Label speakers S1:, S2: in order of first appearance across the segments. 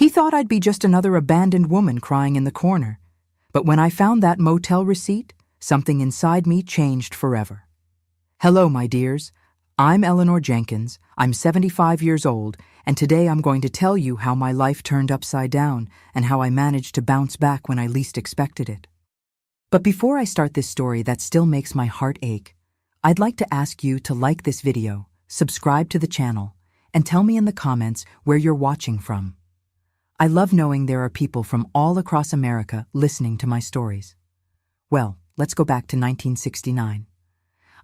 S1: He thought I'd be just another abandoned woman crying in the corner. But when I found that motel receipt, something inside me changed forever. Hello, my dears. I'm Eleanor Jenkins. I'm 75 years old, and today I'm going to tell you how my life turned upside down and how I managed to bounce back when I least expected it. But before I start this story that still makes my heart ache, I'd like to ask you to like this video, subscribe to the channel, and tell me in the comments where you're watching from. I love knowing there are people from all across America listening to my stories. Well, let's go back to 1969.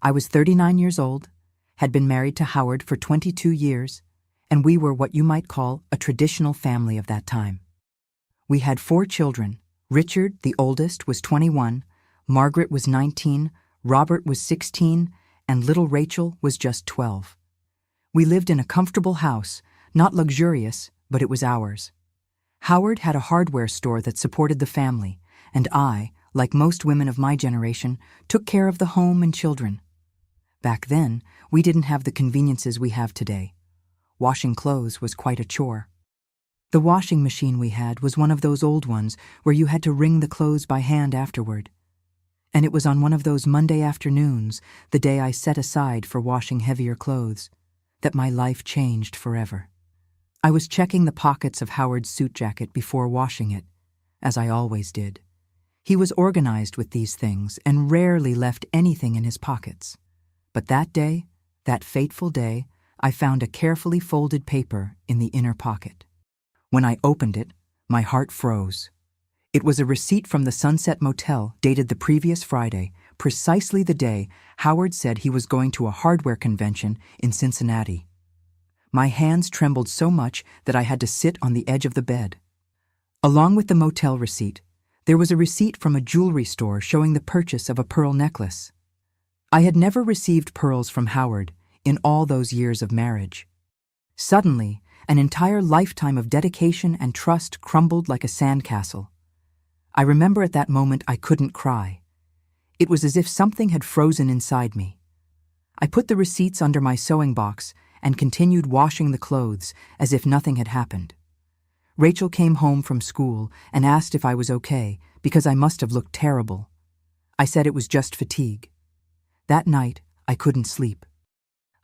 S1: I was 39 years old, had been married to Howard for 22 years, and we were what you might call a traditional family of that time. We had 4 children. Richard, the oldest, was 21, Margaret was 19, Robert was 16, and little Rachel was just 12. We lived in a comfortable house, not luxurious, but it was ours. Howard had a hardware store that supported the family, and I, like most women of my generation, took care of the home and children. Back then, we didn't have the conveniences we have today. Washing clothes was quite a chore. The washing machine we had was one of those old ones where you had to wring the clothes by hand afterward. And it was on one of those Monday afternoons, the day I set aside for washing heavier clothes, that my life changed forever. I was checking the pockets of Howard's suit jacket before washing it, as I always did. He was organized with these things and rarely left anything in his pockets. But that day, that fateful day, I found a carefully folded paper in the inner pocket. When I opened it, my heart froze. It was a receipt from the Sunset Motel dated the previous Friday, precisely the day Howard said he was going to a hardware convention in Cincinnati. My hands trembled so much that I had to sit on the edge of the bed. Along with the motel receipt, there was a receipt from a jewelry store showing the purchase of a pearl necklace. I had never received pearls from Howard in all those years of marriage. Suddenly, an entire lifetime of dedication and trust crumbled like a sandcastle. I remember at that moment I couldn't cry. It was as if something had frozen inside me. I put the receipts under my sewing box and continued washing the clothes as if nothing had happened. Rachel came home from school and asked if I was okay because I must have looked terrible. I said it was just fatigue. That night, I couldn't sleep.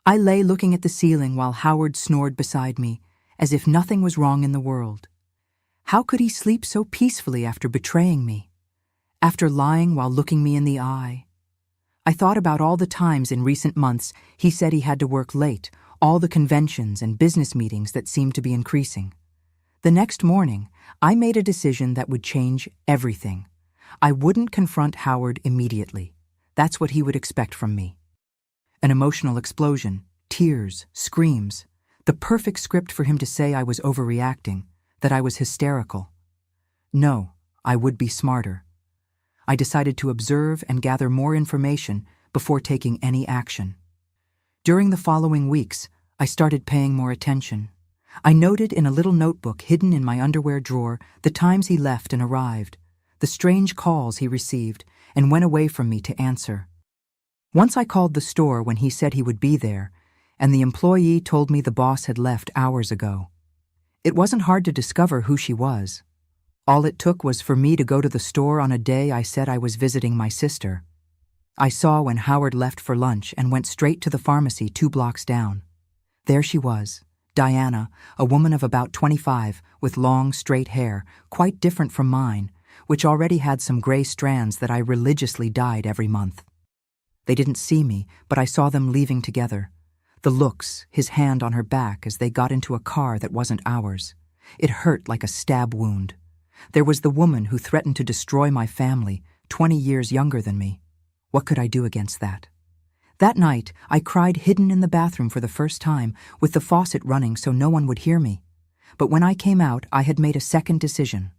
S1: I lay looking at the ceiling while Howard snored beside me, as if nothing was wrong in the world. How could he sleep so peacefully after betraying me? After lying while looking me in the eye? I thought about all the times in recent months he said he had to work late, all the conventions and business meetings that seemed to be increasing. The next morning, I made a decision that would change everything. I wouldn't confront Howard immediately. That's what he would expect from me. An emotional explosion, tears, screams, the perfect script for him to say I was overreacting, that I was hysterical. No, I would be smarter. I decided to observe and gather more information before taking any action. During the following weeks, I started paying more attention. I noted in a little notebook hidden in my underwear drawer the times he left and arrived, the strange calls he received, and went away from me to answer. Once I called the store when he said he would be there, and the employee told me the boss had left hours ago. It wasn't hard to discover who she was. All it took was for me to go to the store on a day I said I was visiting my sister. I saw when Howard left for lunch and went straight to the pharmacy 2 blocks down. There she was, Diana, a woman of about 25, with long, straight hair, quite different from mine, which already had some gray strands that I religiously dyed every month. They didn't see me, but I saw them leaving together. The looks, his hand on her back as they got into a car that wasn't ours. It hurt like a stab wound. There was the woman who threatened to destroy my family, 20 years younger than me. What could I do against that? That night, I cried hidden in the bathroom for the first time, with the faucet running so no one would hear me. But when I came out, I had made a second decision.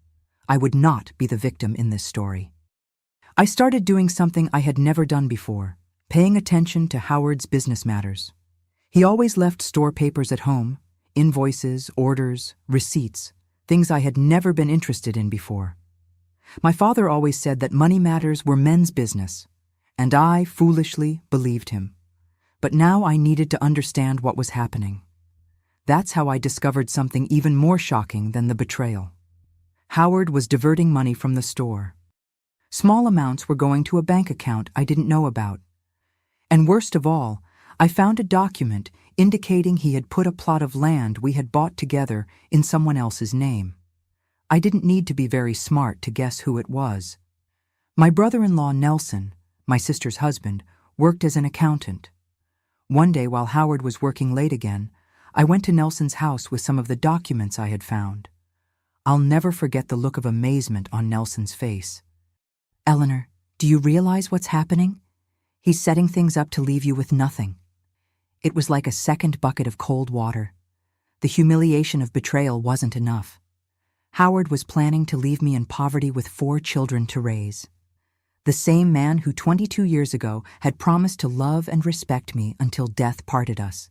S1: I would not be the victim in this story. I started doing something I had never done before, paying attention to Howard's business matters. He always left store papers at home, invoices, orders, receipts, things I had never been interested in before. My father always said that money matters were men's business, and I, foolishly, believed him. But now I needed to understand what was happening. That's how I discovered something even more shocking than the betrayal. Howard was diverting money from the store. Small amounts were going to a bank account I didn't know about. And worst of all, I found a document indicating he had put a plot of land we had bought together in someone else's name. I didn't need to be very smart to guess who it was. My brother-in-law Nelson, my sister's husband, worked as an accountant. One day while Howard was working late again, I went to Nelson's house with some of the documents I had found. I'll never forget the look of amazement on Nelson's face. "Eleanor, do you realize what's happening? He's setting things up to leave you with nothing." It was like a second bucket of cold water. The humiliation of betrayal wasn't enough. Howard was planning to leave me in poverty with 4 children to raise. The same man who 22 years ago had promised to love and respect me until death parted us.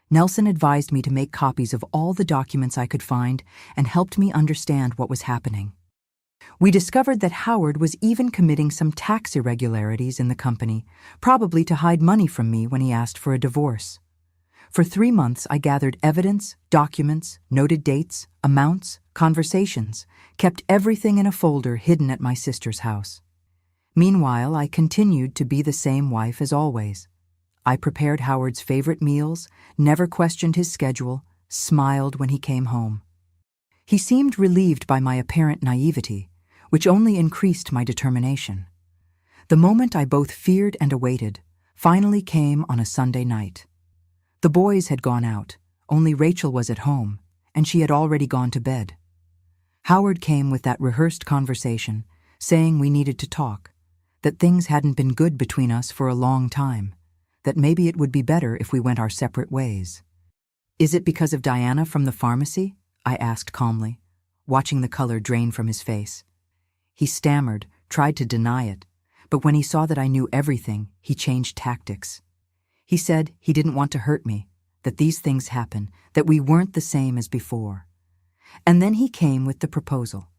S1: Nelson advised me to make copies of all the documents I could find and helped me understand what was happening. We discovered that Howard was even committing some tax irregularities in the company, probably to hide money from me when he asked for a divorce. For 3 months, I gathered evidence, documents, noted dates, amounts, conversations, kept everything in a folder hidden at my sister's house. Meanwhile, I continued to be the same wife as always. I prepared Howard's favorite meals, never questioned his schedule, smiled when he came home. He seemed relieved by my apparent naivety, which only increased my determination. The moment I both feared and awaited finally came on a Sunday night. The boys had gone out, only Rachel was at home, and she had already gone to bed. Howard came with that rehearsed conversation, saying we needed to talk, that things hadn't been good between us for a long time, that maybe it would be better if we went our separate ways. "Is it because of Diana from the pharmacy?" I asked calmly, watching the color drain from his face. He stammered, tried to deny it, but when he saw that I knew everything, he changed tactics. He said he didn't want to hurt me, that these things happen, that we weren't the same as before. And then he came with the proposal.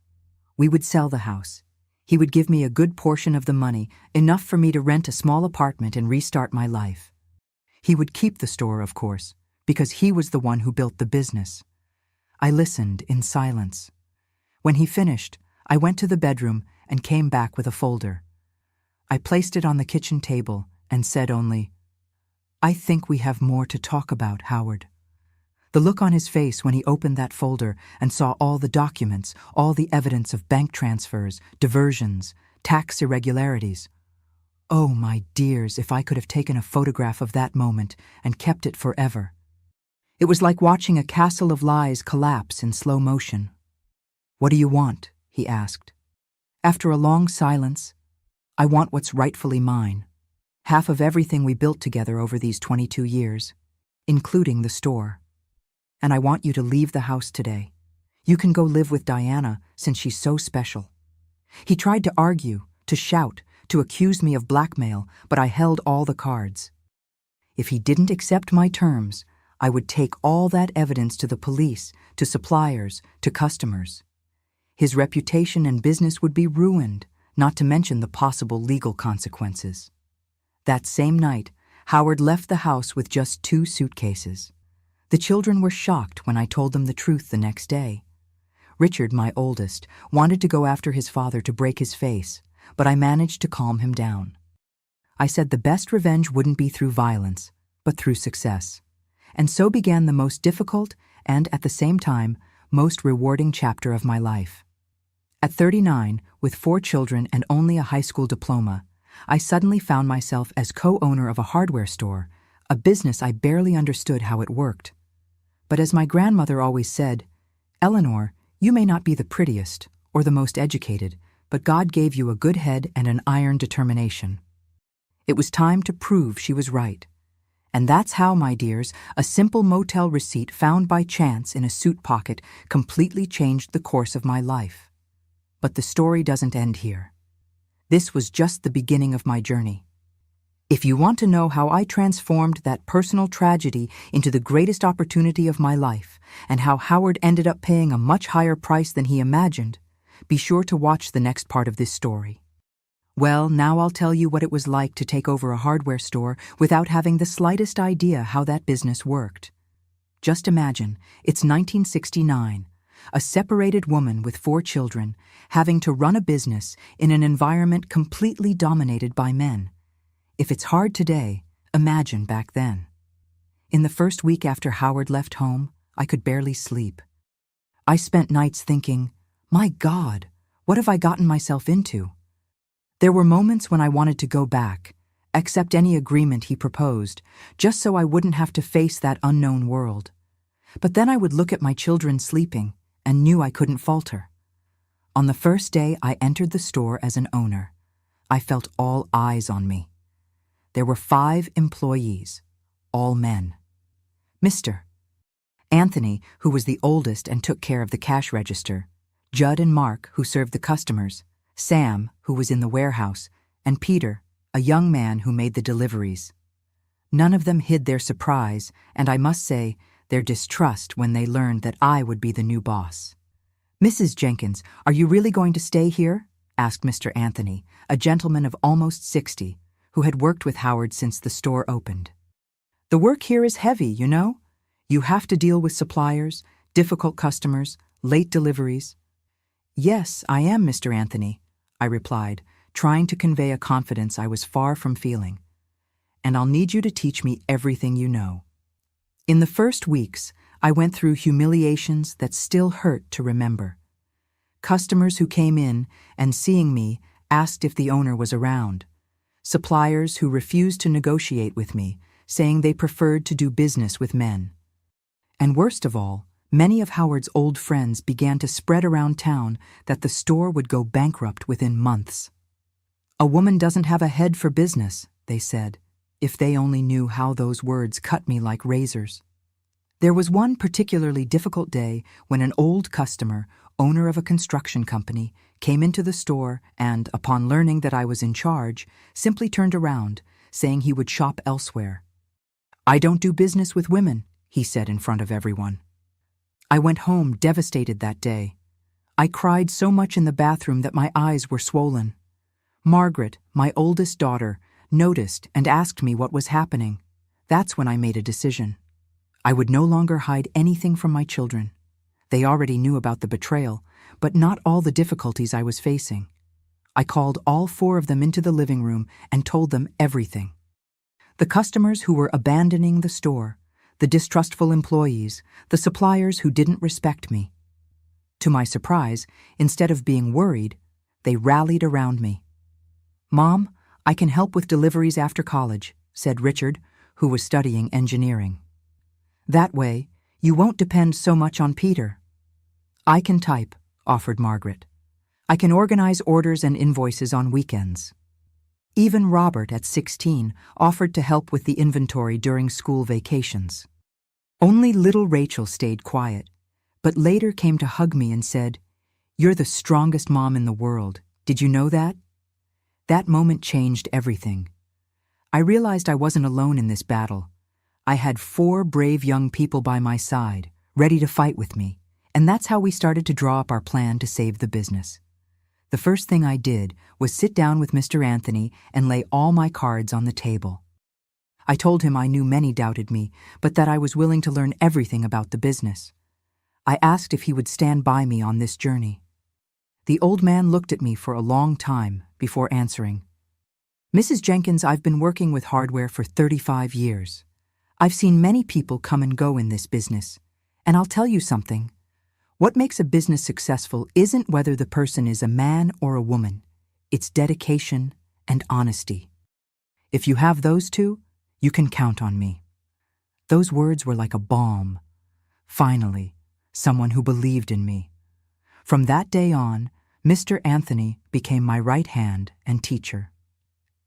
S1: We would sell the house. He would give me a good portion of the money, enough for me to rent a small apartment and restart my life. He would keep the store, of course, because he was the one who built the business. I listened in silence. When he finished, I went to the bedroom and came back with a folder. I placed it on the kitchen table and said only, "I think we have more to talk about, Howard." The look on his face when he opened that folder and saw all the documents, all the evidence of bank transfers, diversions, tax irregularities. Oh, my dears, if I could have taken a photograph of that moment and kept it forever. It was like watching a castle of lies collapse in slow motion. "What do you want?" he asked. After a long silence, "I want what's rightfully mine. Half of everything we built together over these 22 years, including the store. And I want you to leave the house today. You can go live with Diana since she's so special." He tried to argue, to shout, to accuse me of blackmail, but I held all the cards. If he didn't accept my terms, I would take all that evidence to the police, to suppliers, to customers. His reputation and business would be ruined, not to mention the possible legal consequences. That same night, Howard left the house with just 2 suitcases. The children were shocked when I told them the truth the next day. Richard, my oldest, wanted to go after his father to break his face, but I managed to calm him down. I said the best revenge wouldn't be through violence, but through success. And so began the most difficult and, at the same time, most rewarding chapter of my life. At 39, with 4 children and only a high school diploma, I suddenly found myself as co-owner of a hardware store, a business I barely understood how it worked. But as my grandmother always said, "Eleanor, you may not be the prettiest or the most educated, but God gave you a good head and an iron determination." It was time to prove she was right. And that's how, my dears, a simple motel receipt found by chance in a suit pocket completely changed the course of my life. But the story doesn't end here. This was just the beginning of my journey. If you want to know how I transformed that personal tragedy into the greatest opportunity of my life, and how Howard ended up paying a much higher price than he imagined, be sure to watch the next part of this story. Well, now I'll tell you what it was like to take over a hardware store without having the slightest idea how that business worked. Just imagine, it's 1969, a separated woman with 4 children, having to run a business in an environment completely dominated by men. If it's hard today, imagine back then. In the first week after Howard left home, I could barely sleep. I spent nights thinking, my God, what have I gotten myself into? There were moments when I wanted to go back, accept any agreement he proposed, just so I wouldn't have to face that unknown world. But then I would look at my children sleeping and knew I couldn't falter. On the first day I entered the store as an owner, I felt all eyes on me. There were 5 employees, all men. Mr. Anthony, who was the oldest and took care of the cash register, Judd and Mark, who served the customers, Sam, who was in the warehouse, and Peter, a young man who made the deliveries. None of them hid their surprise, and I must say, their distrust when they learned that I would be the new boss. "Mrs. Jenkins, are you really going to stay here?" asked Mr. Anthony, a gentleman of almost 60, who had worked with Howard since the store opened. "The work here is heavy, you know. You have to deal with suppliers, difficult customers, late deliveries." "Yes, I am, Mr. Anthony," I replied, trying to convey a confidence I was far from feeling. "And I'll need you to teach me everything you know." In the first weeks, I went through humiliations that still hurt to remember. Customers who came in and, seeing me, asked if the owner was around. Suppliers who refused to negotiate with me, saying they preferred to do business with men. And worst of all, many of Howard's old friends began to spread around town that the store would go bankrupt within months. "A woman doesn't have a head for business," they said. If they only knew how those words cut me like razors. There was one particularly difficult day when an old customer, owner of a construction company, came into the store and, upon learning that I was in charge, simply turned around, saying he would shop elsewhere. "I don't do business with women," he said in front of everyone. I went home devastated that day. I cried so much in the bathroom that my eyes were swollen. Margaret, my oldest daughter, noticed and asked me what was happening. That's when I made a decision. I would no longer hide anything from my children. They already knew about the betrayal, but not all the difficulties I was facing. I called all 4 of them into the living room and told them everything. The customers who were abandoning the store, the distrustful employees, the suppliers who didn't respect me. To my surprise, instead of being worried, they rallied around me. "Mom, I can help with deliveries after college," said Richard, who was studying engineering. "That way, you won't depend so much on Peter." "I can type," offered Margaret. "I can organize orders and invoices on weekends." Even Robert, at 16, offered to help with the inventory during school vacations. Only little Rachel stayed quiet, but later came to hug me and said, "You're the strongest mom in the world. Did you know that?" That moment changed everything. I realized I wasn't alone in this battle. I had 4 brave young people by my side, ready to fight with me, and that's how we started to draw up our plan to save the business. The first thing I did was sit down with Mr. Anthony and lay all my cards on the table. I told him I knew many doubted me, but that I was willing to learn everything about the business. I asked if he would stand by me on this journey. The old man looked at me for a long time before answering. "Mrs. Jenkins, I've been working with hardware for 35 years. I've seen many people come and go in this business, and I'll tell you something. What makes a business successful isn't whether the person is a man or a woman. It's dedication and honesty. If you have those 2, you can count on me." Those words were like a balm. Finally, someone who believed in me. From that day on, Mr. Anthony became my right hand and teacher.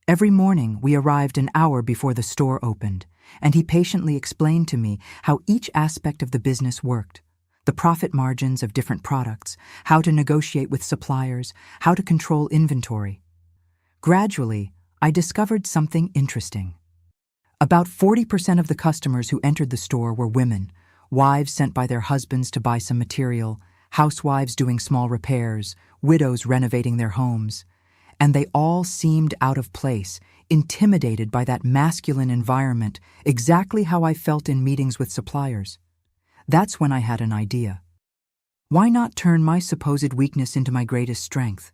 S1: Every morning we arrived an hour before the store opened, and he patiently explained to me how each aspect of the business worked, the profit margins of different products, how to negotiate with suppliers, how to control inventory. Gradually, I discovered something interesting. About 40% of the customers who entered the store were women, wives sent by their husbands to buy some material, housewives doing small repairs, widows renovating their homes. And they all seemed out of place, intimidated by that masculine environment, exactly how I felt in meetings with suppliers. That's when I had an idea. Why not turn my supposed weakness into my greatest strength?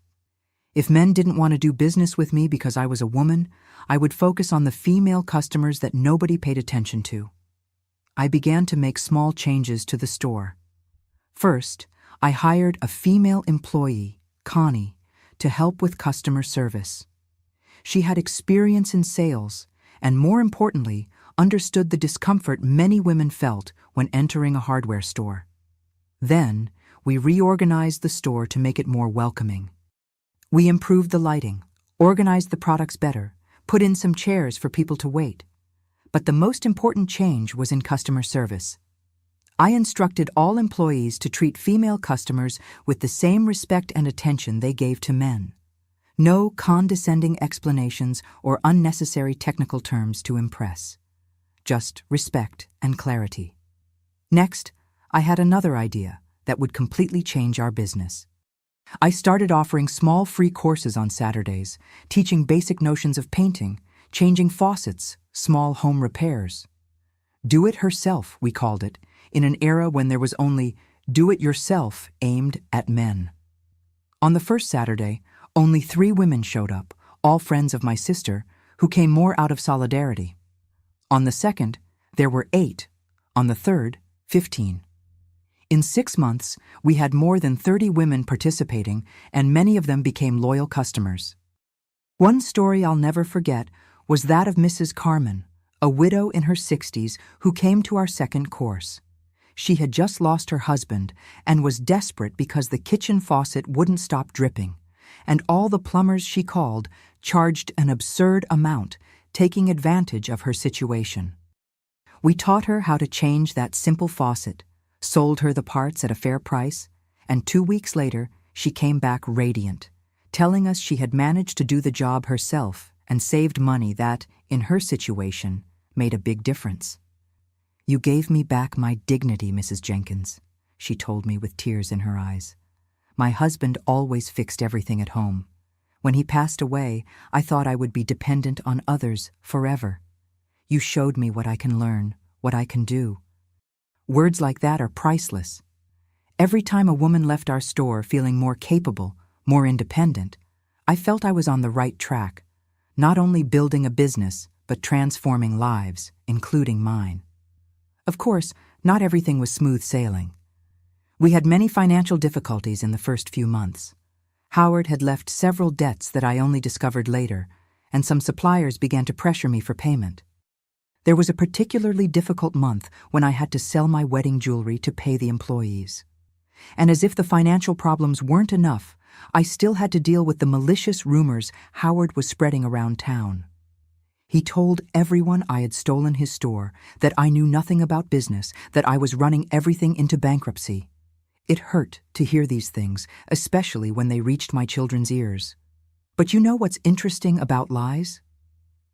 S1: If men didn't want to do business with me because I was a woman, I would focus on the female customers that nobody paid attention to. I began to make small changes to the store. First, I hired a female employee, Connie, to help with customer service. She had experience in sales and, more importantly, understood the discomfort many women felt when entering a hardware store. Then, we reorganized the store to make it more welcoming. We improved the lighting, organized the products better, put in some chairs for people to wait. But the most important change was in customer service. I instructed all employees to treat female customers with the same respect and attention they gave to men. No condescending explanations or unnecessary technical terms to impress. Just respect and clarity. Next, I had another idea that would completely change our business. I started offering small free courses on Saturdays, teaching basic notions of painting, changing faucets, small home repairs. Do it herself, we called it, in an era when there was only do-it-yourself aimed at men. On the first Saturday, only 3 women showed up, all friends of my sister, who came more out of solidarity. On the second, there were 8. On the third, 15. In 6 months, we had more than 30 women participating, and many of them became loyal customers. One story I'll never forget was that of Mrs. Carmen, a widow in her 60s who came to our second course. She had just lost her husband and was desperate because the kitchen faucet wouldn't stop dripping, and all the plumbers she called charged an absurd amount, taking advantage of her situation. We taught her how to change that simple faucet, sold her the parts at a fair price, and 2 weeks later, she came back radiant, telling us she had managed to do the job herself and saved money that, in her situation, made a big difference. "You gave me back my dignity, Mrs. Jenkins," she told me with tears in her eyes. "My husband always fixed everything at home. When he passed away, I thought I would be dependent on others forever. You showed me what I can learn, what I can do." Words like that are priceless. Every time a woman left our store feeling more capable, more independent, I felt I was on the right track, not only building a business, but transforming lives, including mine. Of course, not everything was smooth sailing. We had many financial difficulties in the first few months. Howard had left several debts that I only discovered later, and some suppliers began to pressure me for payment. There was a particularly difficult month when I had to sell my wedding jewelry to pay the employees. And as if the financial problems weren't enough, I still had to deal with the malicious rumors Howard was spreading around town. He told everyone I had stolen his store, that I knew nothing about business, that I was running everything into bankruptcy. It hurt to hear these things, especially when they reached my children's ears. But you know what's interesting about lies?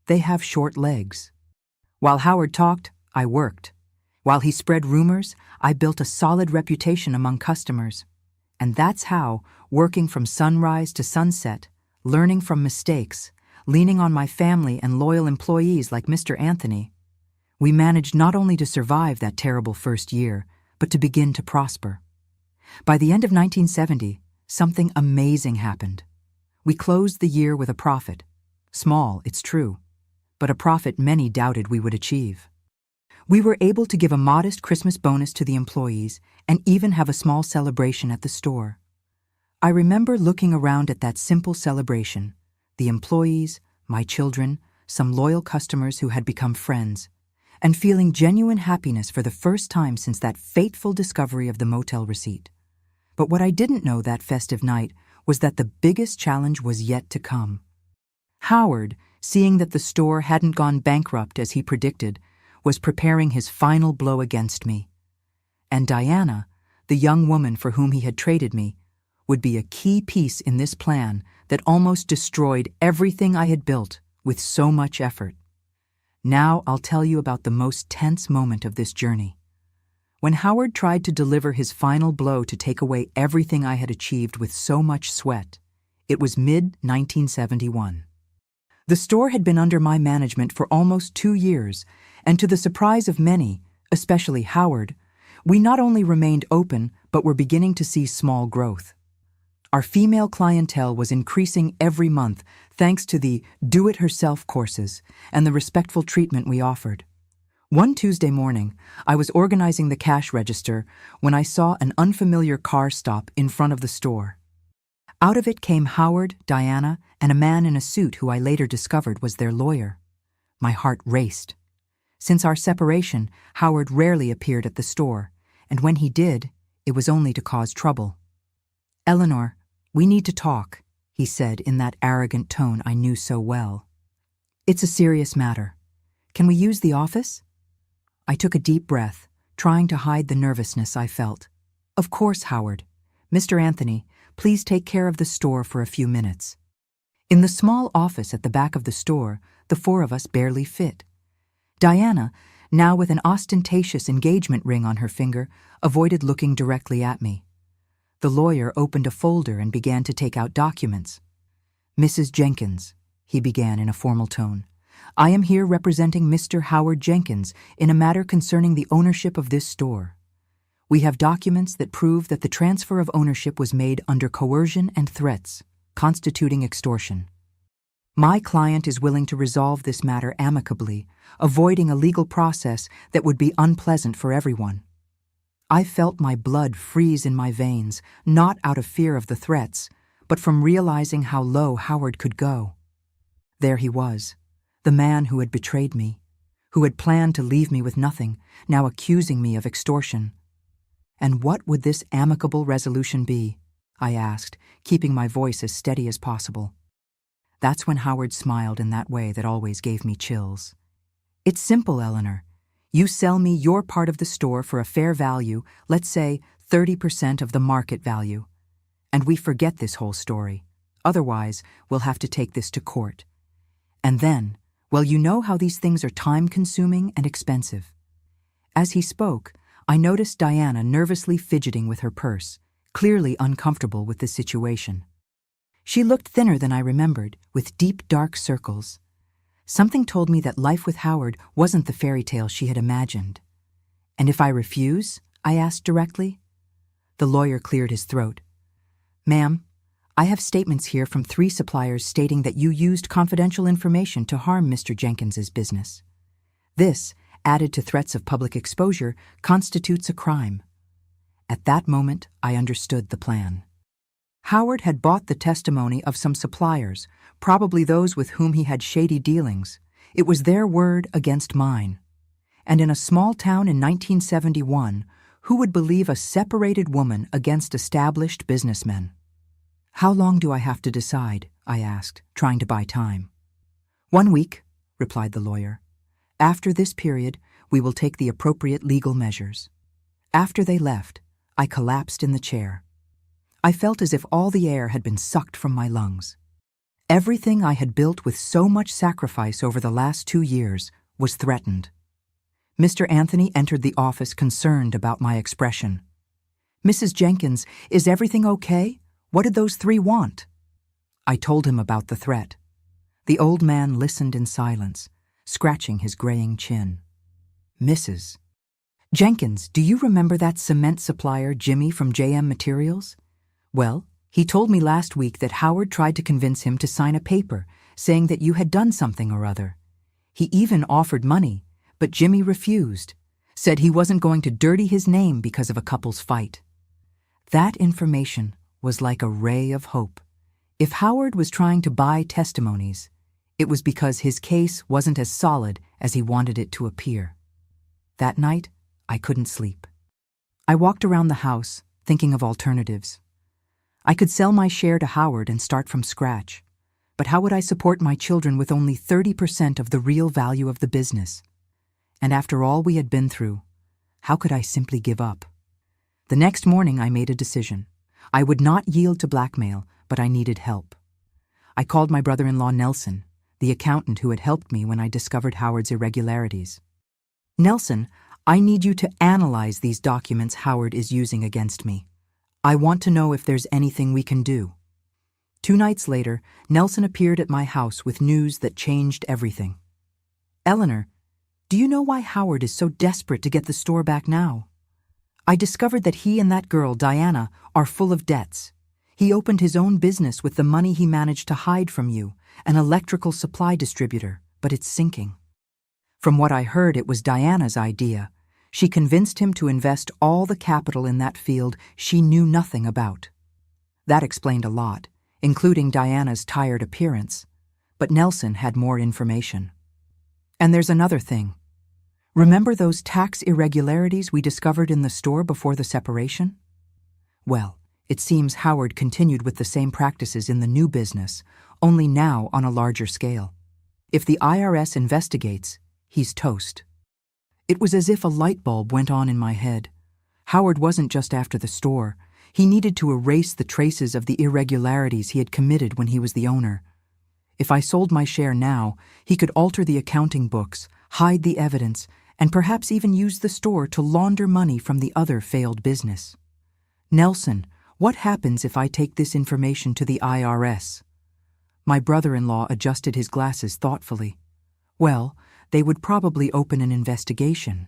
S1: They have short legs. While Howard talked, I worked. While he spread rumors, I built a solid reputation among customers. And that's how, working from sunrise to sunset, learning from mistakes, leaning on my family and loyal employees like Mr. Anthony, we managed not only to survive that terrible first year, but to begin to prosper. By the end of 1970, something amazing happened. We closed the year with a profit. Small, it's true, but a profit many doubted we would achieve. We were able to give a modest Christmas bonus to the employees and even have a small celebration at the store. I remember looking around at that simple celebration, the employees, my children, some loyal customers who had become friends, and feeling genuine happiness for the first time since that fateful discovery of the motel receipt. But what I didn't know that festive night was that the biggest challenge was yet to come. Howard, seeing that the store hadn't gone bankrupt as he predicted, was preparing his final blow against me. And Diana, the young woman for whom he had traded me, would be a key piece in this plan that almost destroyed everything I had built with so much effort. Now I'll tell you about the most tense moment of this journey. When Howard tried to deliver his final blow to take away everything I had achieved with so much sweat, it was mid-1971. The store had been under my management for almost 2 years, and to the surprise of many, especially Howard, We not only remained open, but were beginning to see small growth. Our female clientele was increasing every month thanks to the do-it-herself courses and the respectful treatment we offered. One Tuesday morning, I was organizing the cash register when I saw an unfamiliar car stop in front of the store. Out of it came Howard, Diana, and a man in a suit who I later discovered was their lawyer. My heart raced. Since our separation, Howard rarely appeared at the store, and when he did, it was only to cause trouble. "Eleanor, we need to talk," he said in that arrogant tone I knew so well. "It's a serious matter. Can we use the office?" I took a deep breath, trying to hide the nervousness I felt. "Of course, Howard. Mr. Anthony, please take care of the store for a few minutes." In the small office at the back of the store, the four of us barely fit. Diana, now with an ostentatious engagement ring on her finger, avoided looking directly at me. The lawyer opened a folder and began to take out documents. "Mrs. Jenkins," he began in a formal tone, "I am here representing Mr. Howard Jenkins in a matter concerning the ownership of this store. We have documents that prove that the transfer of ownership was made under coercion and threats, constituting extortion. My client is willing to resolve this matter amicably, avoiding a legal process that would be unpleasant for everyone." I felt my blood freeze in my veins, not out of fear of the threats, but from realizing how low Howard could go. There he was, the man who had betrayed me, who had planned to leave me with nothing, now accusing me of extortion. And what would this amicable resolution be? I asked, keeping my voice as steady as possible. That's when Howard smiled in that way that always gave me chills. "It's simple, Eleanor. You sell me your part of the store for a fair value, let's say 30% of the market value. And we forget this whole story. Otherwise, we'll have to take this to court. And then, well, you know how these things are time-consuming and expensive." As he spoke, I noticed Diana nervously fidgeting with her purse, clearly uncomfortable with the situation. She looked thinner than I remembered, with deep dark circles. Something told me that life with Howard wasn't the fairy tale she had imagined. "And if I refuse?" I asked directly. The lawyer cleared his throat. "Ma'am, I have statements here from 3 suppliers stating that you used confidential information to harm Mr. Jenkins's business. This, added to threats of public exposure, constitutes a crime." At that moment, I understood the plan. Howard had bought the testimony of some suppliers, probably those with whom he had shady dealings. It was their word against mine. And in a small town in 1971, who would believe a separated woman against established businessmen? "How long do I have to decide?" I asked, trying to buy time. "1 week," replied the lawyer. "After this period, we will take the appropriate legal measures." After they left, I collapsed in the chair. I felt as if all the air had been sucked from my lungs. Everything I had built with so much sacrifice over the last 2 years was threatened. Mr. Anthony entered the office concerned about my expression. "Mrs. Jenkins, is everything okay? What did those 3 want?" I told him about the threat. The old man listened in silence, scratching his graying chin. "Mrs. Jenkins, do you remember that cement supplier Jimmy from JM Materials? Well, he told me last week that Howard tried to convince him to sign a paper saying that you had done something or other. He even offered money, but Jimmy refused, said he wasn't going to dirty his name because of a couple's fight." That information was like a ray of hope. If Howard was trying to buy testimonies, it was because his case wasn't as solid as he wanted it to appear. That night, I couldn't sleep. I walked around the house, thinking of alternatives. I could sell my share to Howard and start from scratch. But how would I support my children with only 30% of the real value of the business? And after all we had been through, how could I simply give up? The next morning I made a decision. I would not yield to blackmail, but I needed help. I called my brother-in-law Nelson, the accountant who had helped me when I discovered Howard's irregularities. "Nelson, I need you to analyze these documents Howard is using against me. I want to know if there's anything we can do." 2 nights later, Nelson appeared at my house with news that changed everything. "Eleanor, do you know why Howard is so desperate to get the store back now?" I discovered that he and that girl, Diana, are full of debts. He opened his own business with the money he managed to hide from you, an electrical supply distributor, but it's sinking. From what I heard, it was Diana's idea. She convinced him to invest all the capital in that field she knew nothing about. That explained a lot, including Diana's tired appearance, but Nelson had more information. And there's another thing. Remember those tax irregularities we discovered in the store before the separation? Well, it seems Howard continued with the same practices in the new business, only now on a larger scale. If the IRS investigates, he's toast. It was as if a light bulb went on in my head. Howard wasn't just after the store. He needed to erase the traces of the irregularities he had committed when he was the owner. If I sold my share now, he could alter the accounting books, hide the evidence, and perhaps even use the store to launder money from the other failed business. Nelson, what happens if I take this information to the IRS? My brother-in-law adjusted his glasses thoughtfully. Well, they would probably open an investigation.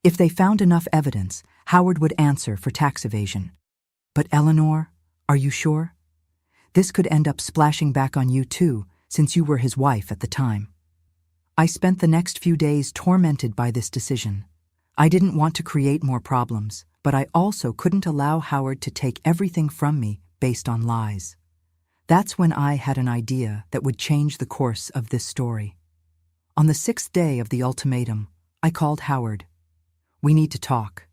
S1: If they found enough evidence, Howard would answer for tax evasion. But Eleanor, are you sure? This could end up splashing back on you too, since you were his wife at the time. I spent the next few days tormented by this decision. I didn't want to create more problems, but I also couldn't allow Howard to take everything from me based on lies. That's when I had an idea that would change the course of this story. On the 6th day of the ultimatum, I called Howard. We need to talk.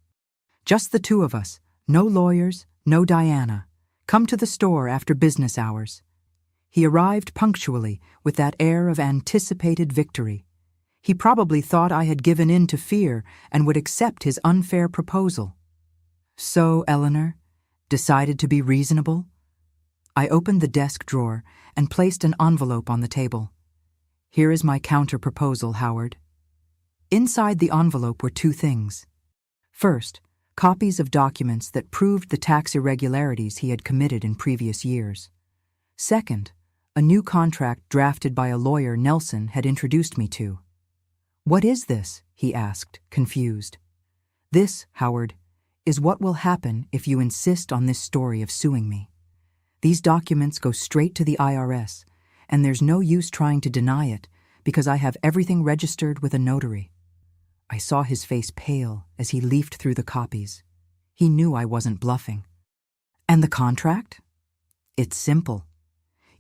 S1: Just the two of us, no lawyers, no Diana. Come to the store after business hours. He arrived punctually with that air of anticipated victory. He probably thought I had given in to fear and would accept his unfair proposal. So, Eleanor, decided to be reasonable? I opened the desk drawer and placed an envelope on the table. Here is my counter-proposal, Howard. Inside the envelope were two things. First, copies of documents that proved the tax irregularities he had committed in previous years. Second, a new contract drafted by a lawyer Nelson had introduced me to. What is this? He asked, confused. This, Howard, is what will happen if you insist on this story of suing me. These documents go straight to the IRS, and there's no use trying to deny it because I have everything registered with a notary. I saw his face pale as he leafed through the copies. He knew I wasn't bluffing. And the contract? It's simple.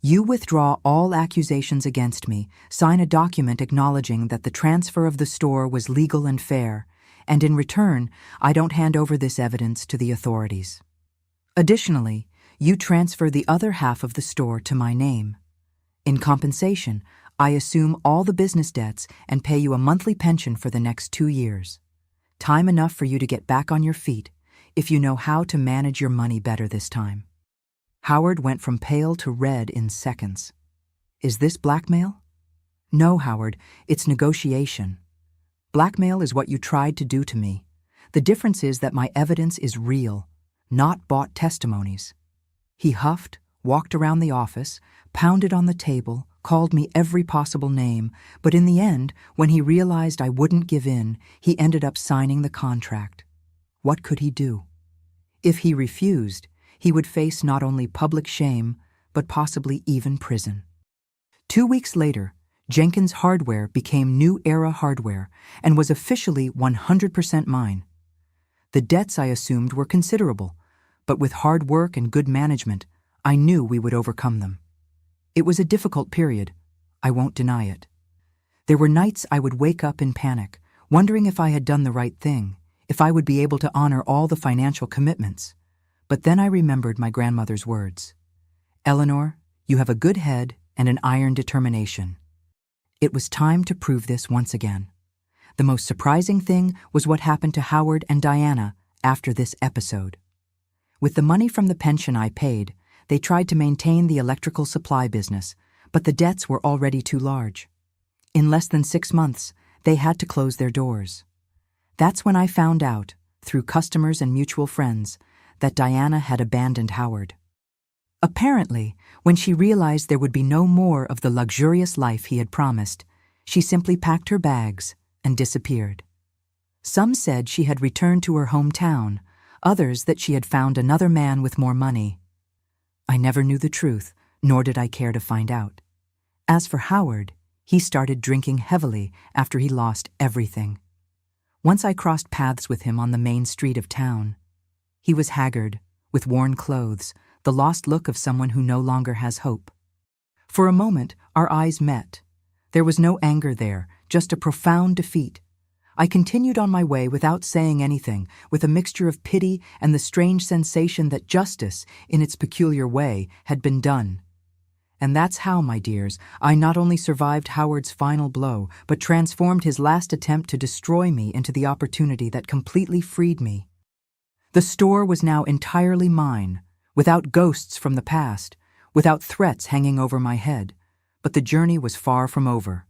S1: You withdraw all accusations against me, sign a document acknowledging that the transfer of the store was legal and fair, and in return, I don't hand over this evidence to the authorities. Additionally, you transfer the other half of the store to my name. In compensation, I assume all the business debts and pay you a monthly pension for the next 2 years. Time enough for you to get back on your feet if you know how to manage your money better this time. Howard went from pale to red in seconds. Is this blackmail? No, Howard, it's negotiation. Blackmail is what you tried to do to me. The difference is that my evidence is real, not bought testimonies. He huffed, walked around the office, pounded on the table, called me every possible name, but in the end, when he realized I wouldn't give in, he ended up signing the contract. What could he do? If he refused, he would face not only public shame, but possibly even prison. 2 weeks later, Jenkins Hardware became New Era Hardware and was officially 100% mine. The debts I assumed were considerable, but with hard work and good management, I knew we would overcome them. It was a difficult period, I won't deny it. There were nights I would wake up in panic, wondering if I had done the right thing, if I would be able to honor all the financial commitments. But then I remembered my grandmother's words. Eleanor, you have a good head and an iron determination. It was time to prove this once again. The most surprising thing was what happened to Howard and Diana after this episode. With the money from the pension I paid, they tried to maintain the electrical supply business, but the debts were already too large. In less than 6 months, they had to close their doors. That's when I found out, through customers and mutual friends, that Diana had abandoned Howard. Apparently, when she realized there would be no more of the luxurious life he had promised, she simply packed her bags and disappeared. Some said she had returned to her hometown, others that she had found another man with more money. I never knew the truth, nor did I care to find out. As for Howard, he started drinking heavily after he lost everything. Once I crossed paths with him on the main street of town. He was haggard, with worn clothes, the lost look of someone who no longer has hope. For a moment, our eyes met. There was no anger there, just a profound defeat. I continued on my way without saying anything, with a mixture of pity and the strange sensation that justice, in its peculiar way, had been done. And that's how, my dears, I not only survived Howard's final blow, but transformed his last attempt to destroy me into the opportunity that completely freed me. The store was now entirely mine, without ghosts from the past, without threats hanging over my head. But the journey was far from over.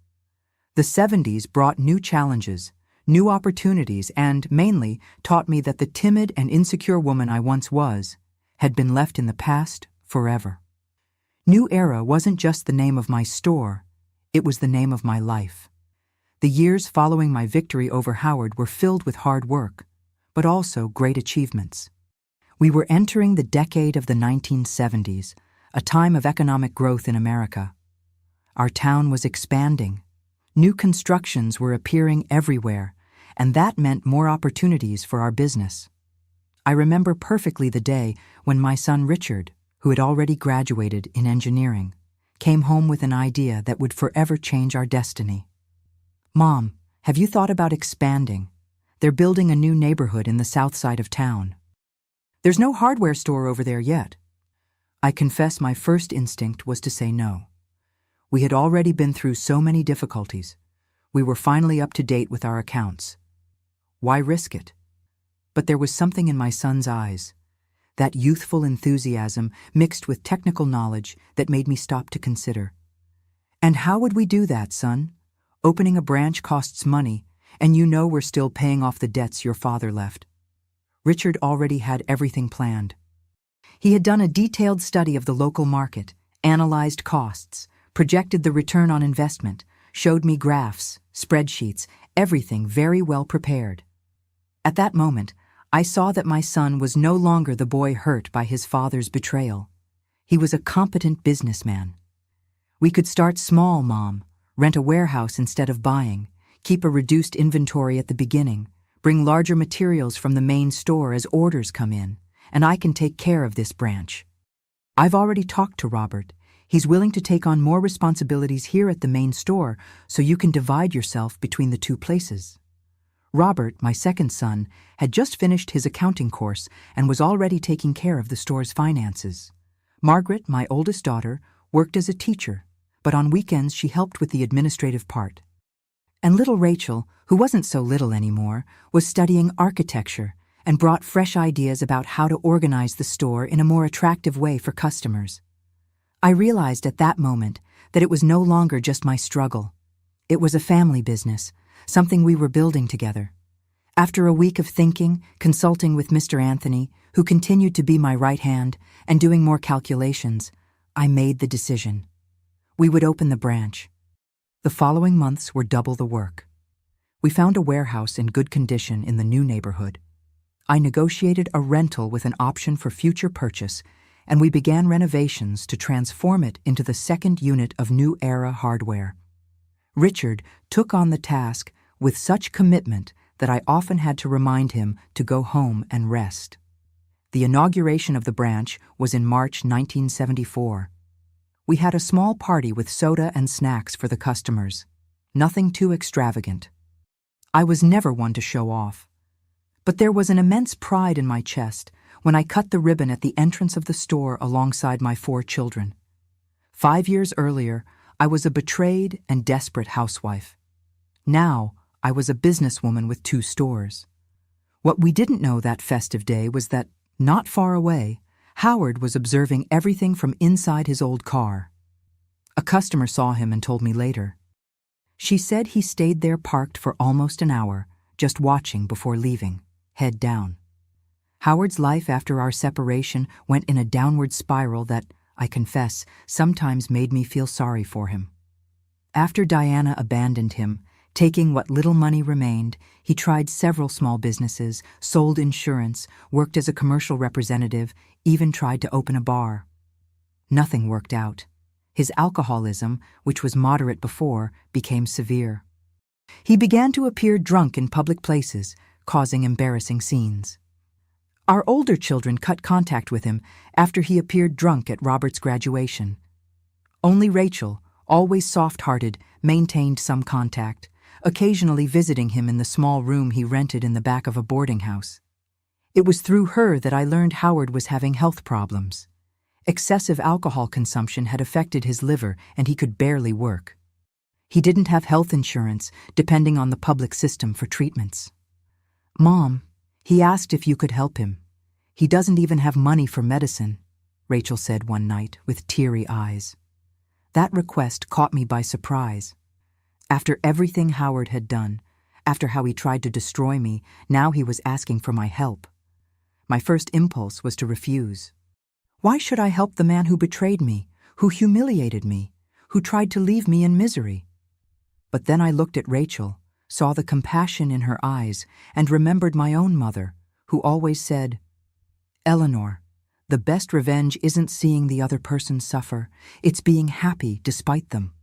S1: The 70s brought new challenges, new opportunities, and, mainly, taught me that the timid and insecure woman I once was had been left in the past forever. New Era wasn't just the name of my store, it was the name of my life. The years following my victory over Howard were filled with hard work, but also great achievements. We were entering the decade of the 1970s, a time of economic growth in America. Our town was expanding. New constructions were appearing everywhere, and that meant more opportunities for our business. I remember perfectly the day when my son Richard, who had already graduated in engineering, came home with an idea that would forever change our destiny. "Mom, have you thought about expanding? They're building a new neighborhood in the south side of town. There's no hardware store over there yet." I confess my first instinct was to say no. We had already been through so many difficulties. We were finally up to date with our accounts. Why risk it? But there was something in my son's eyes, that youthful enthusiasm mixed with technical knowledge that made me stop to consider. "And how would we do that, son? Opening a branch costs money, and you know we're still paying off the debts your father left." Richard already had everything planned. He had done a detailed study of the local market, analyzed costs, projected the return on investment, showed me graphs, spreadsheets, everything very well prepared. At that moment, I saw that my son was no longer the boy hurt by his father's betrayal. He was a competent businessman. "We could start small, Mom, rent a warehouse instead of buying, keep a reduced inventory at the beginning, bring larger materials from the main store as orders come in, and I can take care of this branch. I've already talked to Robert. He's willing to take on more responsibilities here at the main store so you can divide yourself between the two places." Robert, my second son, had just finished his accounting course and was already taking care of the store's finances. Margaret, my oldest daughter, worked as a teacher, but on weekends she helped with the administrative part. And little Rachel, who wasn't so little anymore, was studying architecture and brought fresh ideas about how to organize the store in a more attractive way for customers. I realized at that moment that it was no longer just my struggle. It was a family business, something we were building together. After a week of thinking, consulting with Mr. Anthony, who continued to be my right hand, and doing more calculations, I made the decision. We would open the branch. The following months were double the work. We found a warehouse in good condition in the new neighborhood. I negotiated a rental with an option for future purchase, and we began renovations to transform it into the second unit of New Era hardware. Richard took on the task with such commitment that I often had to remind him to go home and rest. The inauguration of the branch was in March 1974. We had a small party with soda and snacks for the customers. Nothing too extravagant. I was never one to show off. But there was an immense pride in my chest when I cut the ribbon at the entrance of the store alongside my 4 children. 5 years earlier, I was a betrayed and desperate housewife. Now, I was a businesswoman with 2 stores. What we didn't know that festive day was that, not far away, Howard was observing everything from inside his old car. A customer saw him and told me later. She said he stayed there parked for almost an hour, just watching before leaving, head down. Howard's life after our separation went in a downward spiral that, I confess, sometimes made me feel sorry for him. After Diana abandoned him, Taking what little money remained, he tried several small businesses, sold insurance, worked as a commercial representative, even tried to open a bar. Nothing worked out. His alcoholism, which was moderate before, became severe. He began to appear drunk in public places, causing embarrassing scenes. Our older children cut contact with him after he appeared drunk at Robert's graduation. Only Rachel, always soft-hearted, maintained some contact, occasionally visiting him in the small room he rented in the back of a boarding house. It was through her that I learned Howard was having health problems. Excessive alcohol consumption had affected his liver and he could barely work. He didn't have health insurance, depending on the public system for treatments. "Mom, he asked if you could help him. He doesn't even have money for medicine," Rachel said one night with teary eyes. That request caught me by surprise. After everything Howard had done, after how he tried to destroy me, now he was asking for my help. My first impulse was to refuse. Why should I help the man who betrayed me, who humiliated me, who tried to leave me in misery? But then I looked at Rachel, saw the compassion in her eyes, and remembered my own mother, who always said, "Eleanor, the best revenge isn't seeing the other person suffer, it's being happy despite them."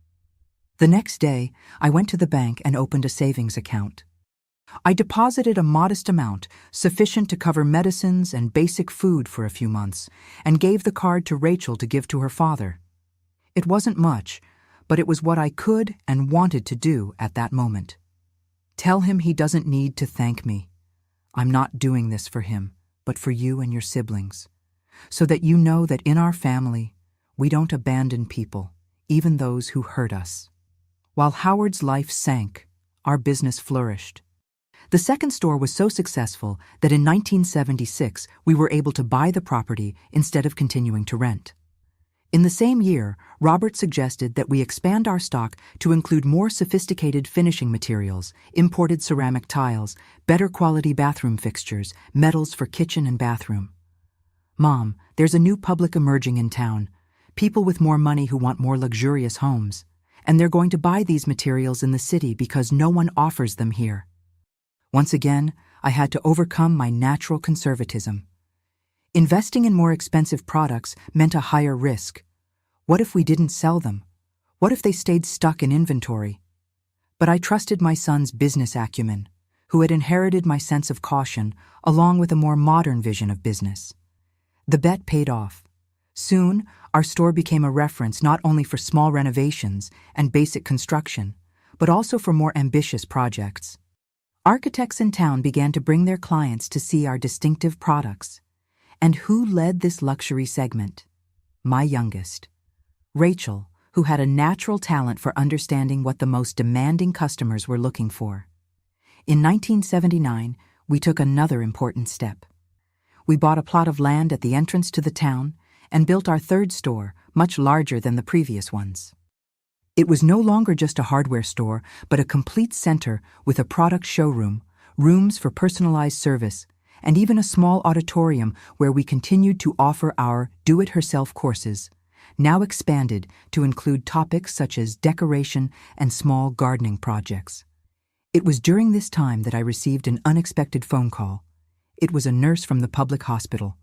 S1: The next day, I went to the bank and opened a savings account. I deposited a modest amount, sufficient to cover medicines and basic food for a few months, and gave the card to Rachel to give to her father. It wasn't much, but it was what I could and wanted to do at that moment. Tell him he doesn't need to thank me. I'm not doing this for him, but for you and your siblings, so that you know that in our family, we don't abandon people, even those who hurt us. While Howard's life sank, our business flourished. The second store was so successful that in 1976 we were able to buy the property instead of continuing to rent. In the same year, Robert suggested that we expand our stock to include more sophisticated finishing materials, imported ceramic tiles, better quality bathroom fixtures, metals for kitchen and bathroom. "Mom, there's a new public emerging in town, people with more money who want more luxurious homes, and they're going to buy these materials in the city because no one offers them here." Once again, I had to overcome my natural conservatism. Investing in more expensive products meant a higher risk. What if we didn't sell them? What if they stayed stuck in inventory? But I trusted my son's business acumen, who had inherited my sense of caution along with a more modern vision of business. The bet paid off. Soon, our store became a reference not only for small renovations and basic construction, but also for more ambitious projects. Architects in town began to bring their clients to see our distinctive products. And who led this luxury segment? My youngest, Rachel, who had a natural talent for understanding what the most demanding customers were looking for. In 1979, we took another important step. We bought a plot of land at the entrance to the town and built our third store, much larger than the previous ones. It was no longer just a hardware store, but a complete center with a product showroom, rooms for personalized service, and even a small auditorium where we continued to offer our do-it-yourself courses, now expanded to include topics such as decoration and small gardening projects. It was during this time that I received an unexpected phone call. It was a nurse from the public hospital.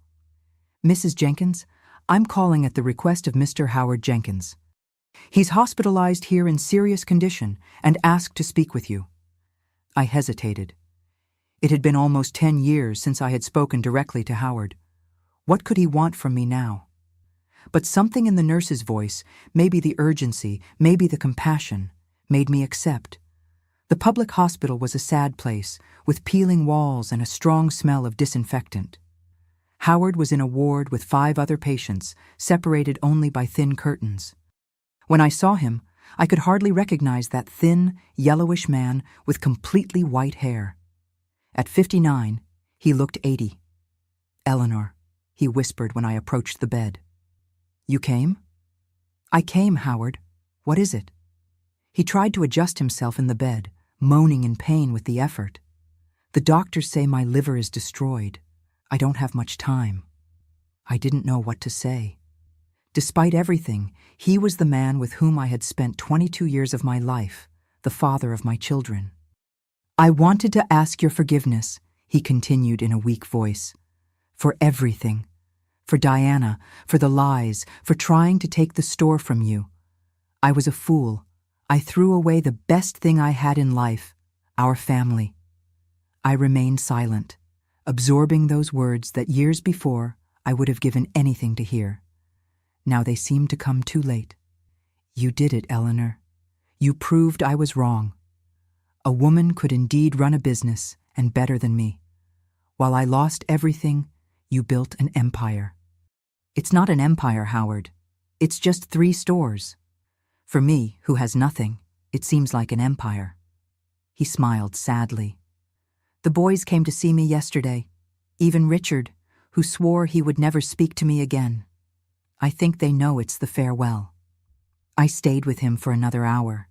S1: "Mrs. Jenkins, I'm calling at the request of Mr. Howard Jenkins. He's hospitalized here in serious condition and asked to speak with you." I hesitated. It had been almost 10 years since I had spoken directly to Howard. What could he want from me now? But something in the nurse's voice, maybe the urgency, maybe the compassion, made me accept. The public hospital was a sad place, with peeling walls and a strong smell of disinfectant. Howard was in a ward with 5 other patients, separated only by thin curtains. When I saw him, I could hardly recognize that thin, yellowish man with completely white hair. At 59, he looked 80. "Eleanor," he whispered when I approached the bed. "You came?" "I came, Howard. What is it?" He tried to adjust himself in the bed, moaning in pain with the effort. "The doctors say my liver is destroyed. I don't have much time." I didn't know what to say. Despite everything, he was the man with whom I had spent 22 years of my life, the father of my children. I wanted to ask your forgiveness, he continued in a weak voice, for everything. For Diana, for the lies, for trying to take the store from you. I was a fool. I threw away the best thing I had in life, our family. I remained silent, absorbing those words that years before I would have given anything to hear. Now they seemed to come too late. You did it, Eleanor. You proved I was wrong. A woman could indeed run a business, and better than me. While I lost everything, you built an empire. It's not an empire, Howard. It's just 3 stores. For me, who has nothing, it seems like an empire. He smiled sadly. The boys came to see me yesterday, even Richard, who swore he would never speak to me again. I think they know it's the farewell. I stayed with him for another hour.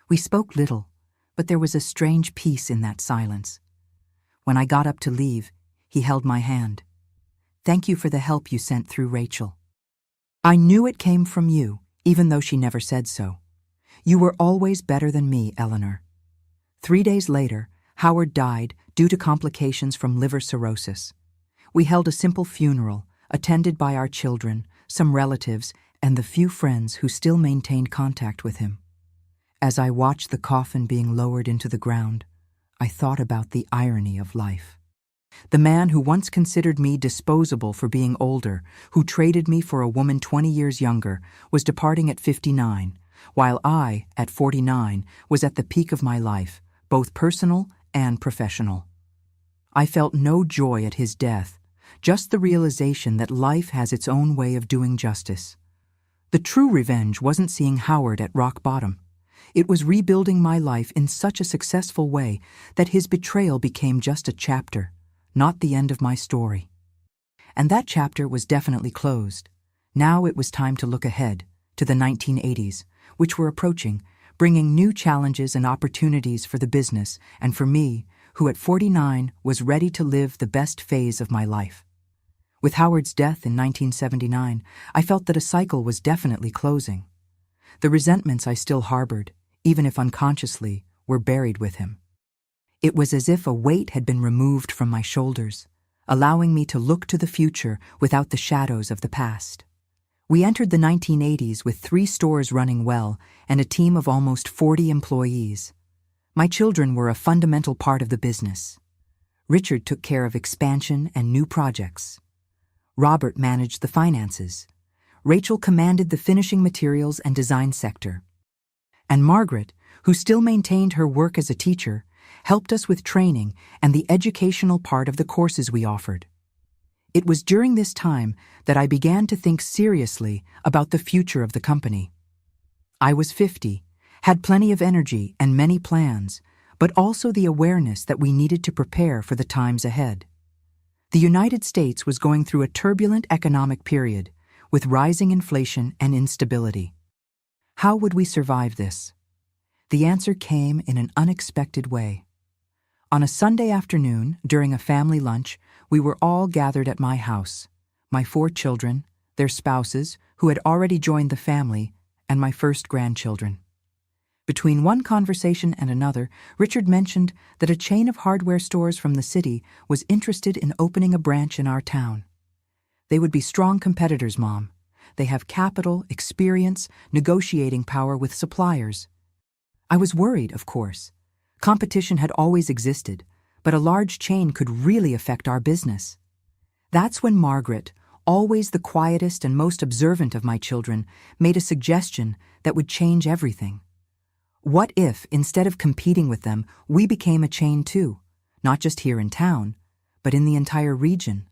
S1: We spoke little, but there was a strange peace in that silence. When I got up to leave, he held my hand. Thank you for the help you sent through Rachel. I knew it came from you, even though she never said so. You were always better than me, Eleanor. 3 days later, Howard died due to complications from liver cirrhosis. We held a simple funeral, attended by our children, some relatives, and the few friends who still maintained contact with him. As I watched the coffin being lowered into the ground, I thought about the irony of life. The man who once considered me disposable for being older, who traded me for a woman 20 years younger, was departing at 59, while I, at 49, was at the peak of my life, both personal and professional. I felt no joy at his death, just the realization that life has its own way of doing justice. The true revenge wasn't seeing Howard at rock bottom. It was rebuilding my life in such a successful way that his betrayal became just a chapter, not the end of my story. And that chapter was definitely closed. Now it was time to look ahead, to the 1980s, which were approaching, bringing new challenges and opportunities for the business and for me, who at 49 was ready to live the best phase of my life. With Howard's death in 1979, I felt that a cycle was definitely closing. The resentments I still harbored, even if unconsciously, were buried with him. It was as if a weight had been removed from my shoulders, allowing me to look to the future without the shadows of the past. We entered the 1980s with 3 stores running well and a team of almost 40 employees. My children were a fundamental part of the business. Richard took care of expansion and new projects. Robert managed the finances. Rachel commanded the finishing materials and design sector. And Margaret, who still maintained her work as a teacher, helped us with training and the educational part of the courses we offered. It was during this time that I began to think seriously about the future of the company. I was 50, had plenty of energy and many plans, but also the awareness that we needed to prepare for the times ahead. The United States was going through a turbulent economic period, with rising inflation and instability. How would we survive this? The answer came in an unexpected way. On a Sunday afternoon, during a family lunch, we were all gathered at my house, my 4 children, their spouses, who had already joined the family, and my first grandchildren. Between one conversation and another, Richard mentioned that a chain of hardware stores from the city was interested in opening a branch in our town. They would be strong competitors, Mom. They have capital, experience, negotiating power with suppliers. I was worried, of course. Competition had always existed, but a large chain could really affect our business. That's when Margaret, always the quietest and most observant of my children, made a suggestion that would change everything. What if, instead of competing with them, we became a chain too, not just here in town, but in the entire region?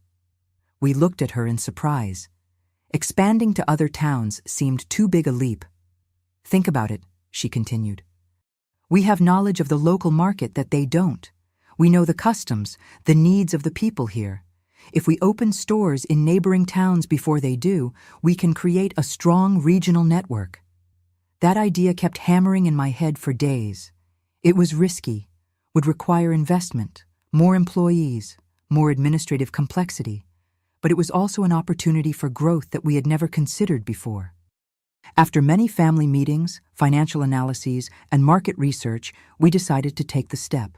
S1: We looked at her in surprise. Expanding to other towns seemed too big a leap. Think about it, she continued. We have knowledge of the local market that they don't. We know the customs, the needs of the people here. If we open stores in neighboring towns before they do, we can create a strong regional network. That idea kept hammering in my head for days. It was risky, would require investment, more employees, more administrative complexity, but it was also an opportunity for growth that we had never considered before. After many family meetings, financial analyses, and market research, we decided to take the step.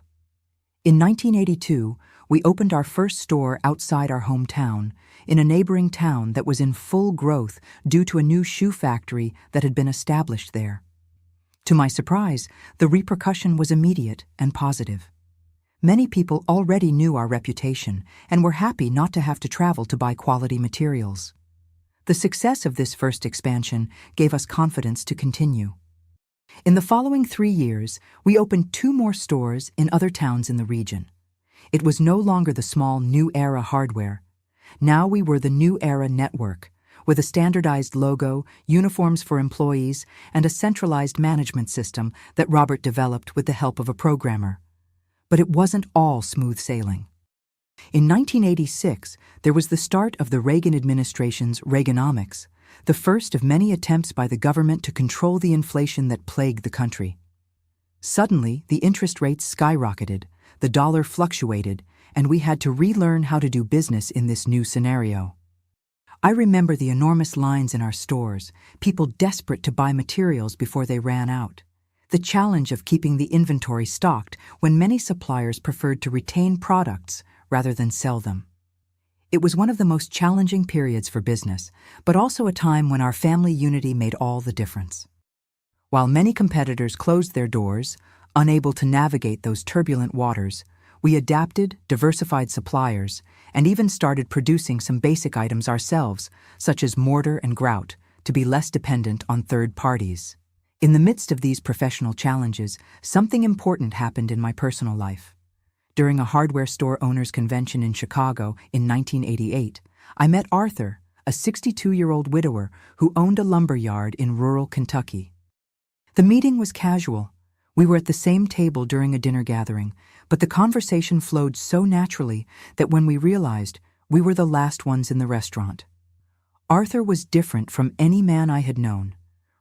S1: In 1982, we opened our first store outside our hometown, in a neighboring town that was in full growth due to a new shoe factory that had been established there. To my surprise, the repercussion was immediate and positive. Many people already knew our reputation and were happy not to have to travel to buy quality materials. The success of this first expansion gave us confidence to continue. In the following 3 years, we opened 2 more stores in other towns in the region. It was no longer the small New Era hardware. Now we were the New Era network, with a standardized logo, uniforms for employees, and a centralized management system that Robert developed with the help of a programmer. But it wasn't all smooth sailing. In 1986, there was the start of the Reagan administration's Reaganomics, the first of many attempts by the government to control the inflation that plagued the country. Suddenly, the interest rates skyrocketed, the dollar fluctuated, and we had to relearn how to do business in this new scenario. I remember the enormous lines in our stores, people desperate to buy materials before they ran out. The challenge of keeping the inventory stocked when many suppliers preferred to retain products rather than sell them. It was one of the most challenging periods for business, but also a time when our family unity made all the difference. While many competitors closed their doors, unable to navigate those turbulent waters, we adapted, diversified suppliers, and even started producing some basic items ourselves, such as mortar and grout, to be less dependent on third parties. In the midst of these professional challenges, something important happened in my personal life. During a hardware store owners' convention in Chicago in 1988, I met Arthur, a 62-year-old widower who owned a lumber yard in rural Kentucky. The meeting was casual. We were at the same table during a dinner gathering, but the conversation flowed so naturally that when we realized, we were the last ones in the restaurant. Arthur was different from any man I had known.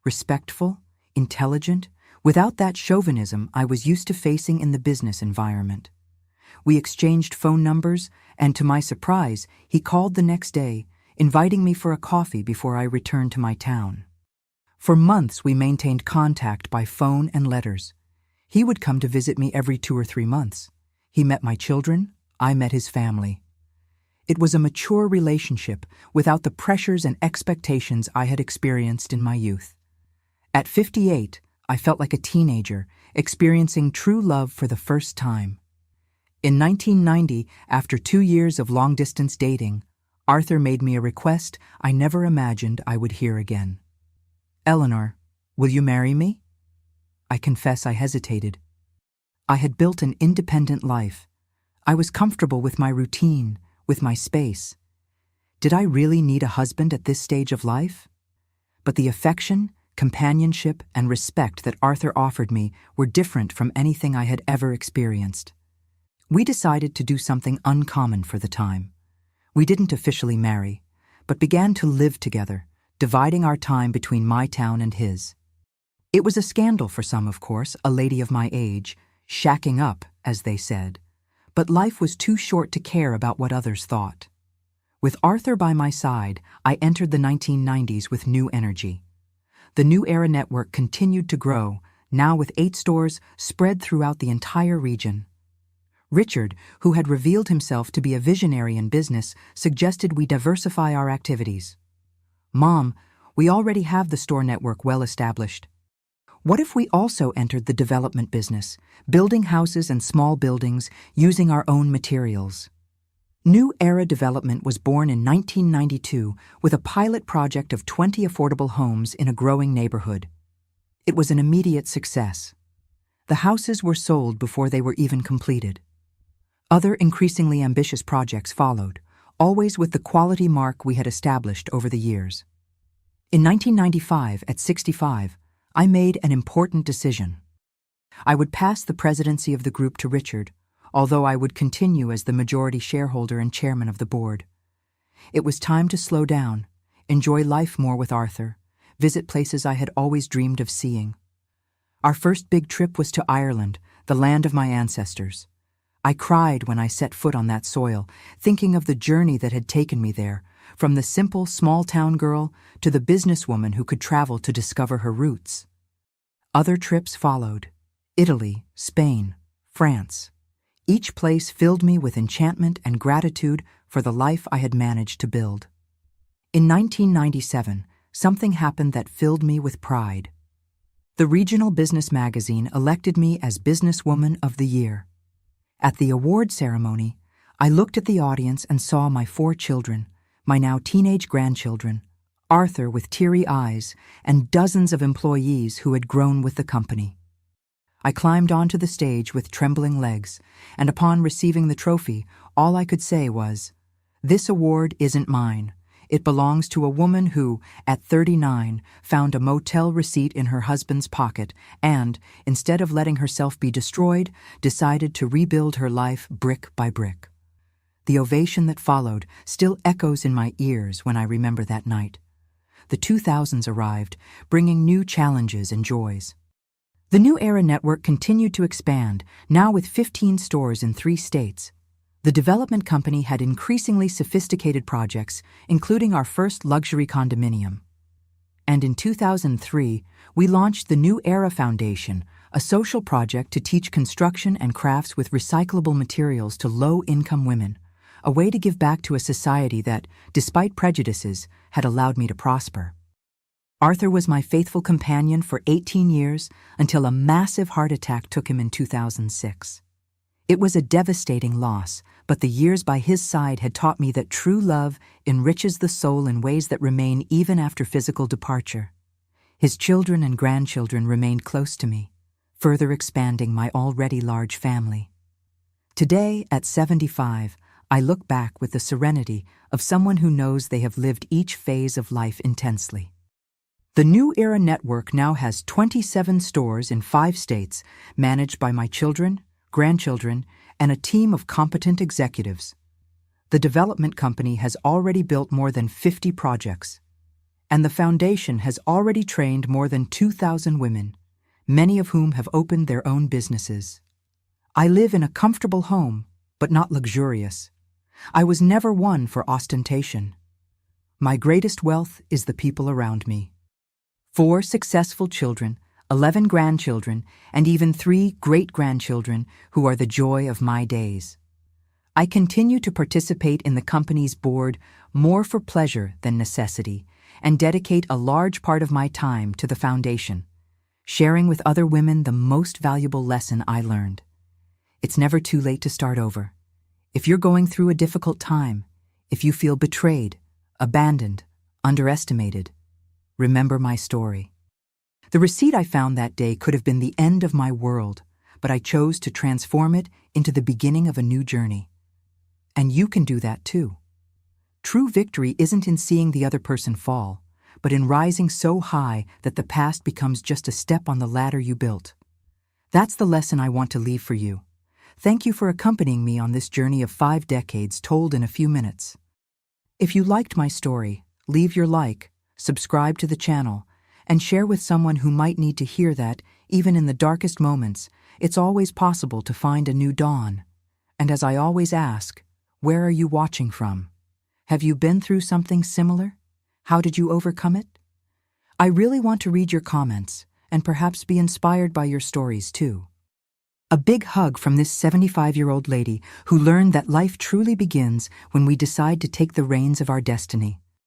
S1: Respectful, intelligent, without that chauvinism I was used to facing in the business environment. We exchanged phone numbers, and to my surprise, he called the next day, inviting me for a coffee before I returned to my town. For months we maintained contact by phone and letters. He would come to visit me every 2 or 3 months. He met my children, I met his family. It was a mature relationship without the pressures and expectations I had experienced in my youth. At 58, I felt like a teenager, experiencing true love for the first time. In 1990, after 2 years of long-distance dating, Arthur made me a request I never imagined I would hear again. "Eleanor, will you marry me?" I confess I hesitated. I had built an independent life. I was comfortable with my routine, with my space. Did I really need a husband at this stage of life? But the affection, companionship, and respect that Arthur offered me were different from anything I had ever experienced. We decided to do something uncommon for the time. We didn't officially marry, but began to live together, dividing our time between my town and his. It was a scandal for some, of course, a lady of my age, shacking up, as they said. But life was too short to care about what others thought. With Arthur by my side, I entered the 1990s with new energy. The New Era network continued to grow, now with 8 stores spread throughout the entire region. Richard, who had revealed himself to be a visionary in business, suggested we diversify our activities. "Mom, we already have the store network well established. What if we also entered the development business, building houses and small buildings using our own materials?" New Era Development was born in 1992 with a pilot project of 20 affordable homes in a growing neighborhood. It was an immediate success. The houses were sold before they were even completed. Other increasingly ambitious projects followed, always with the quality mark we had established over the years. In 1995, at 65, I made an important decision. I would pass the presidency of the group to Richard, although I would continue as the majority shareholder and chairman of the board. It was time to slow down, enjoy life more with Arthur, visit places I had always dreamed of seeing. Our first big trip was to Ireland, the land of my ancestors. I cried when I set foot on that soil, thinking of the journey that had taken me there, from the simple small-town girl to the businesswoman who could travel to discover her roots. Other trips followed: Italy, Spain, France. Each place filled me with enchantment and gratitude for the life I had managed to build. In 1997, something happened that filled me with pride. The regional business magazine elected me as Businesswoman of the Year. At the award ceremony, I looked at the audience and saw my 4 children, my now teenage grandchildren, Arthur with teary eyes, and dozens of employees who had grown with the company. I climbed onto the stage with trembling legs, and upon receiving the trophy, all I could say was, "This award isn't mine. It belongs to a woman who, at 39, found a motel receipt in her husband's pocket and, instead of letting herself be destroyed, decided to rebuild her life brick by brick." The ovation that followed still echoes in my ears when I remember that night. The 2000s arrived, bringing new challenges and joys. The New Era network continued to expand, now with 15 stores in 3 states. The development company had increasingly sophisticated projects, including our first luxury condominium. And in 2003, we launched the New Era Foundation, a social project to teach construction and crafts with recyclable materials to low-income women, a way to give back to a society that, despite prejudices, had allowed me to prosper. Arthur was my faithful companion for 18 years until a massive heart attack took him in 2006. It was a devastating loss, but the years by his side had taught me that true love enriches the soul in ways that remain even after physical departure. His children and grandchildren remained close to me, further expanding my already large family. Today, at 75, I look back with the serenity of someone who knows they have lived each phase of life intensely. The New Era Network now has 27 stores in 5 states, managed by my children, grandchildren, and a team of competent executives. The development company has already built more than 50 projects, and the foundation has already trained more than 2,000 women, many of whom have opened their own businesses. I live in a comfortable home, but not luxurious. I was never one for ostentation. My greatest wealth is the people around me. 4 successful children, 11 grandchildren, and even 3 great-grandchildren who are the joy of my days. I continue to participate in the company's board more for pleasure than necessity, and dedicate a large part of my time to the foundation, sharing with other women the most valuable lesson I learned. It's never too late to start over. If you're going through a difficult time, if you feel betrayed, abandoned, underestimated, remember my story. The receipt I found that day could have been the end of my world, but I chose to transform it into the beginning of a new journey. And you can do that too. True victory isn't in seeing the other person fall, but in rising so high that the past becomes just a step on the ladder you built. That's the lesson I want to leave for you. Thank you for accompanying me on this journey of 5 decades told in a few minutes. If you liked my story, leave your like, subscribe to the channel, and share with someone who might need to hear that, even in the darkest moments, it's always possible to find a new dawn. And as I always ask, where are you watching from? Have you been through something similar? How did you overcome it? I really want to read your comments, and perhaps be inspired by your stories too. A big hug from this 75-year-old lady who learned that life truly begins when we decide to take the reins of our destiny.